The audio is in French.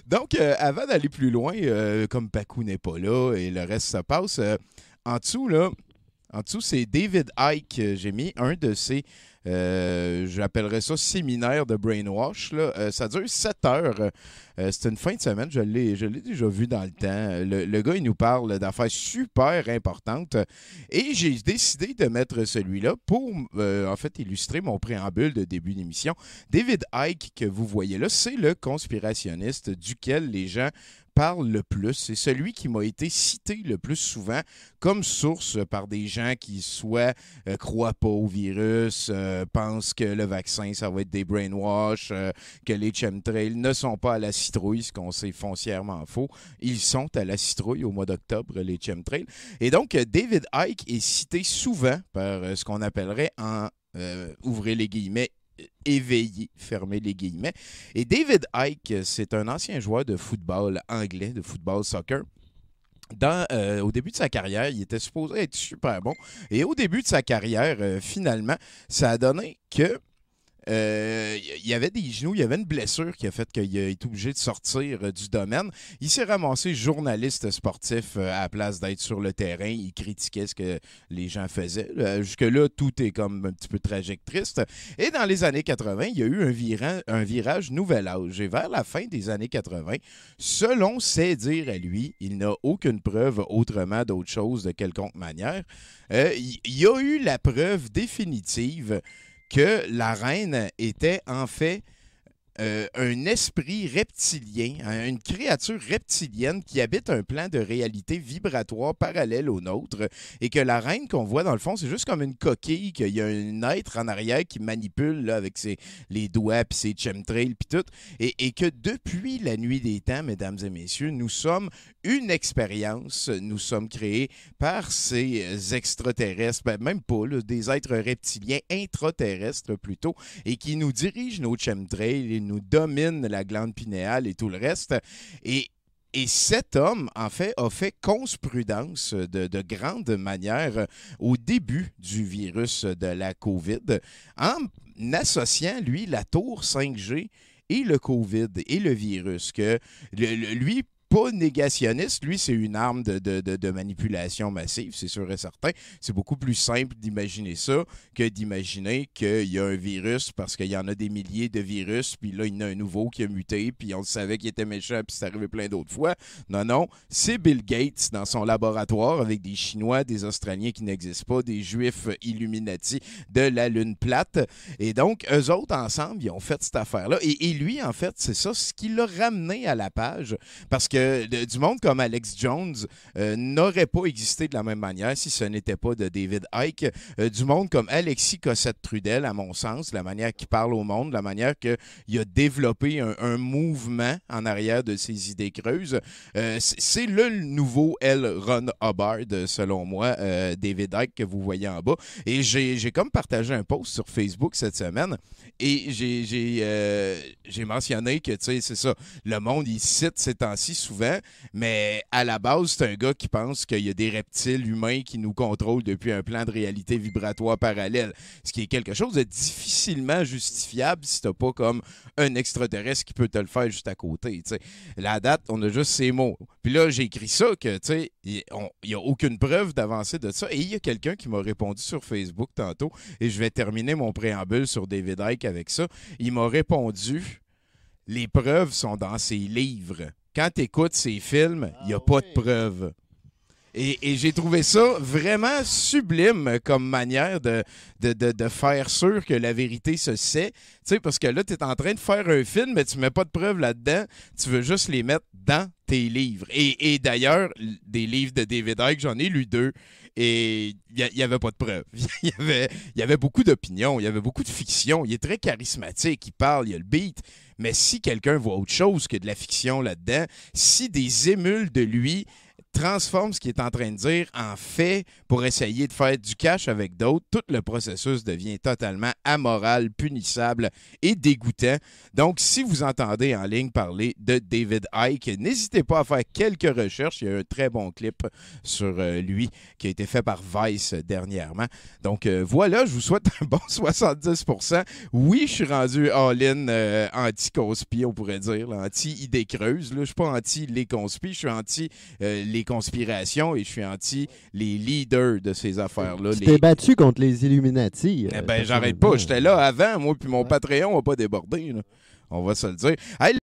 Donc, avant d'aller plus loin, comme Pacu n'est pas là et le reste se passe, en dessous, là, en dessous, c'est David Icke. J'ai mis un de ses, j'appellerais ça séminaire de brainwash. Là. Ça dure 7 heures. C'est une fin de semaine. Je l'ai déjà vu dans le temps. Le gars, il nous parle d'affaires super importantes. Et j'ai décidé de mettre celui-là pour, en fait, illustrer mon préambule de début d'émission. David Icke, que vous voyez là, c'est le conspirationniste duquel les gens parle le plus. C'est celui qui m'a été cité le plus souvent comme source par des gens qui soit croient pas au virus, pensent que le vaccin, ça va être des brainwash, que les chemtrails ne sont pas à la citrouille, ce qu'on sait foncièrement faux. Ils sont à la citrouille au mois d'octobre, les chemtrails. Et donc, David Icke est cité souvent par ce qu'on appellerait en ouvrez les guillemets, éveillé, fermez les guillemets. Et David Icke, c'est un ancien joueur de football anglais, de football soccer. Au début de sa carrière, il était supposé être super bon. Et au début de sa carrière, finalement, ça a donné que il y avait des genoux, il y avait une blessure qui a fait qu'il a été obligé de sortir du domaine. Il s'est ramassé journaliste sportif à la place d'être sur le terrain. Il critiquait ce que les gens faisaient. Jusque-là, tout est comme un petit peu tragique, triste. Et dans les années 80, il y a eu un virage nouvel âge. Et vers la fin des années 80, selon ses dires à lui, il n'a aucune preuve autrement d'autre chose de quelconque manière. Il y a eu la preuve définitive que la reine était en fait un esprit reptilien, une créature reptilienne qui habite un plan de réalité vibratoire parallèle au nôtre et que la reine qu'on voit dans le fond, c'est juste comme une coquille, qu'il y a un être en arrière qui manipule là, avec les doigts puis ses chemtrails puis tout et que depuis la nuit des temps, mesdames et messieurs, nous sommes une expérience, nous sommes créés par ces extraterrestres, ben, même pas, là, des êtres reptiliens intraterrestres plutôt, et qui nous dirigent nos chemtrails et nous dominent la glande pinéale et tout le reste. Et cet homme, en fait, a fait consprudences de grande manière au début du virus de la COVID en associant, lui, la tour 5G et le COVID et le virus. Que lui, pas négationniste, lui, c'est une arme de manipulation massive, c'est sûr et certain. C'est beaucoup plus simple d'imaginer ça que d'imaginer qu'il y a un virus parce qu'il y en a des milliers de virus, puis là, il y en a un nouveau qui a muté, puis on savait qu'il était méchant, puis c'est arrivé plein d'autres fois. Non, non, c'est Bill Gates dans son laboratoire avec des Chinois, des Australiens qui n'existent pas, des Juifs Illuminati de la Lune plate. Et donc, eux autres, ensemble, ils ont fait cette affaire-là. Et lui, en fait, c'est ça, ce qui l'a ramené à la page, parce que du monde comme Alex Jones n'aurait pas existé de la même manière si ce n'était pas de David Icke. Du monde comme Alexis Cossette-Trudel, à mon sens, la manière qu'il parle au monde, la manière qu'il a développé un mouvement en arrière de ses idées creuses. C'est le nouveau L. Ron Hubbard, selon moi, David Icke, que vous voyez en bas. Et j'ai comme partagé un post sur Facebook cette semaine et j'ai mentionné que, tu sais, c'est ça, le monde, il cite ces temps-ci souvent, mais à la base, c'est un gars qui pense qu'il y a des reptiles humains qui nous contrôlent depuis un plan de réalité vibratoire parallèle, ce qui est quelque chose de difficilement justifiable si t'as pas comme un extraterrestre qui peut te le faire juste à côté, tu sais. La date, on a juste ces mots. Puis là, j'ai écrit ça, que, tu sais, il n'y a aucune preuve d'avancée de ça, et il y a quelqu'un qui m'a répondu sur Facebook tantôt, et je vais terminer mon préambule sur David Icke avec ça. Il m'a répondu: les preuves sont dans ses livres. Quand tu écoutes ses films, il n'y a Ah pas de ouais. preuves. Et j'ai trouvé ça vraiment sublime comme manière de faire sûr que la vérité se sait. Tu sais, parce que là, tu es en train de faire un film, mais tu ne mets pas de preuves là-dedans. Tu veux juste les mettre dans tes livres. Et d'ailleurs, des livres de David Icke, j'en ai lu deux. Et il n'y avait pas de preuves. Il y avait beaucoup d'opinions, il y avait beaucoup de fiction. Il est très charismatique, il parle, il y a le beat. Mais si quelqu'un voit autre chose que de la fiction là-dedans, si des émules de lui transforme ce qu'il est en train de dire en fait pour essayer de faire du cash avec d'autres, tout le processus devient totalement amoral, punissable et dégoûtant. Donc, si vous entendez en ligne parler de David Icke, n'hésitez pas à faire quelques recherches. Il y a un très bon clip sur lui qui a été fait par Vice dernièrement. Donc, voilà, je vous souhaite un bon 70%. Oui, je suis rendu all-in anti-conspi, on pourrait dire, anti-idée creuse. Là. Je ne suis pas anti les conspis, je suis anti les conspirations et je suis anti les leaders de ces affaires-là. Tu t'es battu contre les Illuminati. J'arrête pas. J'étais là avant, moi, puis mon Patreon n'a pas débordé. Là. On va se le dire. Hey,